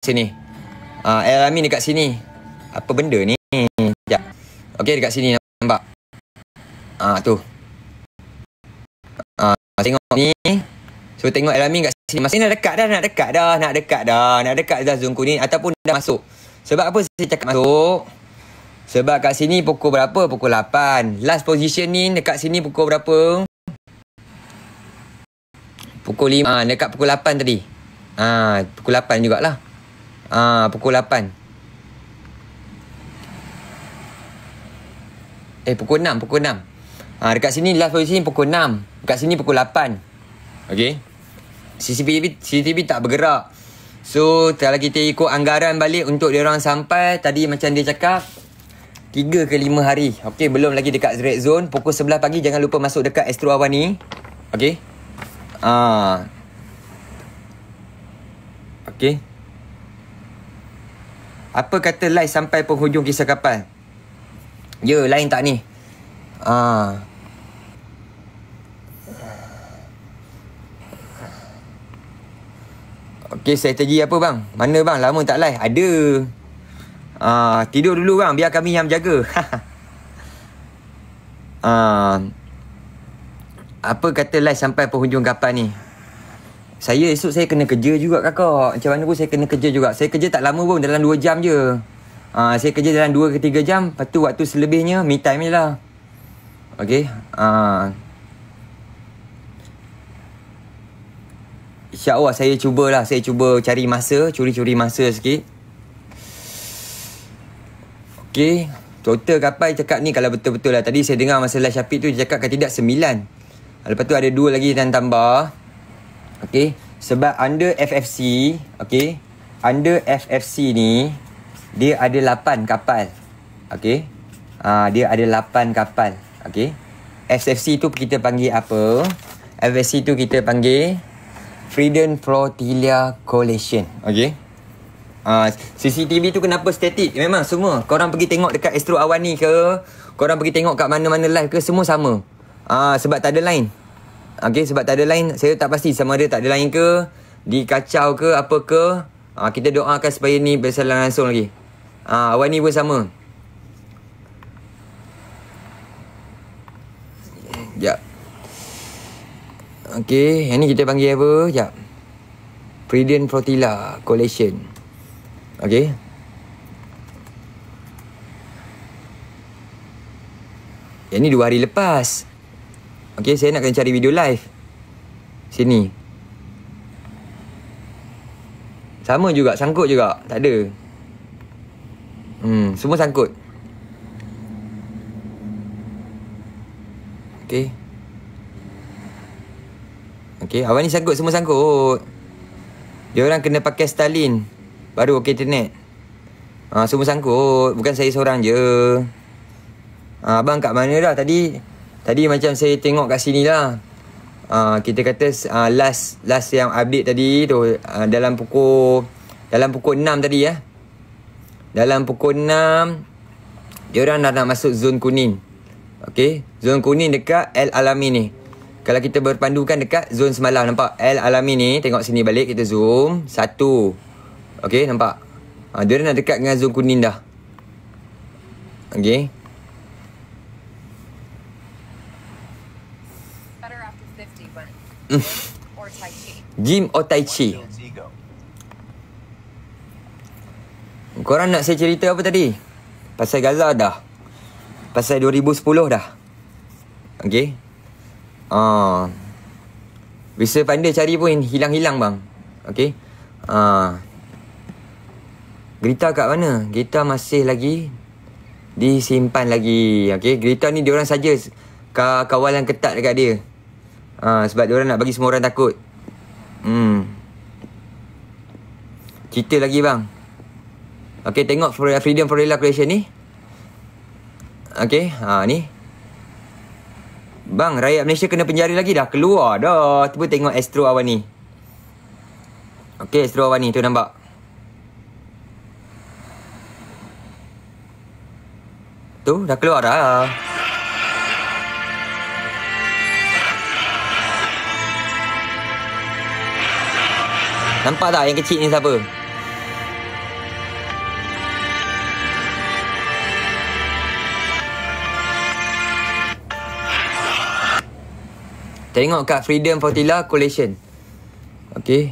sini. Al-Amin dekat sini. Apa benda ni? Sekejap. Okey, dekat sini nampak. Tu. Tengok ni. So tengok Al-Amin kat sini. Masih nak dekat dah zon kuning ataupun dah masuk. Sebab apa saya cakap masuk? Sebab kat sini pukul berapa? Pukul 8. Last position ni dekat sini pukul berapa? Pukul 5. Dekat pukul 8 tadi. Pukul 8 jugalah. Pukul 8. Pukul 6. Dekat sini last position pukul 6. Dekat sini pukul 8. Okey. CCTV tak bergerak. So kalau kita ikut anggaran balik untuk dia orang sampai, tadi macam dia cakap 3 ke 5 hari. Okey, belum lagi dekat red zone. Pukul 11 pagi jangan lupa masuk dekat Astro Awani. Okey. Okey. Apa kata live sampai penghujung kisah kapal? Ya, lain tak ni? Okey, strategi apa bang? Mana bang? Lama tak live? Ada. Tidur dulu bang, biar kami yang jaga. Apa kata live sampai penghujung kapal ni? Esok saya kena kerja juga kakak. Macam mana pun saya kena kerja juga. Saya kerja tak lama pun, dalam 2 jam je. Saya kerja dalam 2 ke 3 jam. Lepas tu waktu selebihnya me time je lah. Okay. InsyaAllah saya cubalah. Saya cuba cari masa. Curi-curi masa sikit. Okay. Total kapal cakap ni kalau betul-betul lah. Tadi saya dengar masa live Syafiq tu dia cakap kalau tidak 9. Lepas tu ada 2 lagi dan tambah. Okay. Sebab under FFC. Okay. Under FFC ni dia ada 8 kapal. Okay. Dia ada 8 kapal. Okay. FFC tu kita panggil apa? FFC tu kita panggil Freedom Flotilla Coalition. Okay. CCTV tu kenapa static? Memang semua. Korang pergi tengok dekat Astro Awani ke, korang pergi tengok kat mana-mana live ke, semua sama. Sebab tak ada line. Okay, sebab tak ada line, saya tak pasti sama ada tak ada line ke, dikacau ke, apa ke. Kita doakan supaya ni bersalah langsung lagi. Awani pun sama. Sekejap. Okay, yang ni kita panggil apa? Sekejap. Freedom Flotilla Coalition. Okay. Yang ni 2 hari lepas. Okay, saya nak kena cari video live. Sini. Sama juga, sangkut juga. Tak ada. Semua sangkut. Okay. Okay, awal ni sangkut, semua sangkut. Dia orang kena pakai Starlink baru okey internet. Semua sangkut. Bukan saya seorang je. Abang kat mana dah tadi? Tadi macam saya tengok kat sini lah. Kita kata last yang update tadi tu dalam pukul 6 tadi ya. Dalam pukul 6 dia orang dah nak masuk zon kuning. Okey, zon kuning dekat Al-Alamin ni. Kalau kita berpandukan dekat zon semalam, nampak Al-Alamin ni, tengok sini balik kita zoom 1. Okey, nampak. Dia dah nak dekat dengan zon kuning dah. Okey. Gym or Tai Chi? Korang nak saya cerita apa tadi? Pasal Gaza dah. Pasal 2010 dah. Okay. Bisa pandai cari pun hilang-hilang bang. Okay. Greta kat mana? Greta masih lagi disimpan lagi. Okay. Greta ni diorang saja kawalan ketat dekat dia. Sebab diorang nak bagi semua orang takut. Cerita lagi bang. Okay, tengok Freedom Flotilla Coalition ni. Okay, ni. Bang, rakyat Malaysia kena penjara lagi dah. Keluar dah. Cuba tengok Astro Awani. Okay, Astro Awani tu nampak. Tu, dah keluar dah. Nampak tak yang kecil ni siapa? Tengok kat Freedom Fortilla Collation. Okay.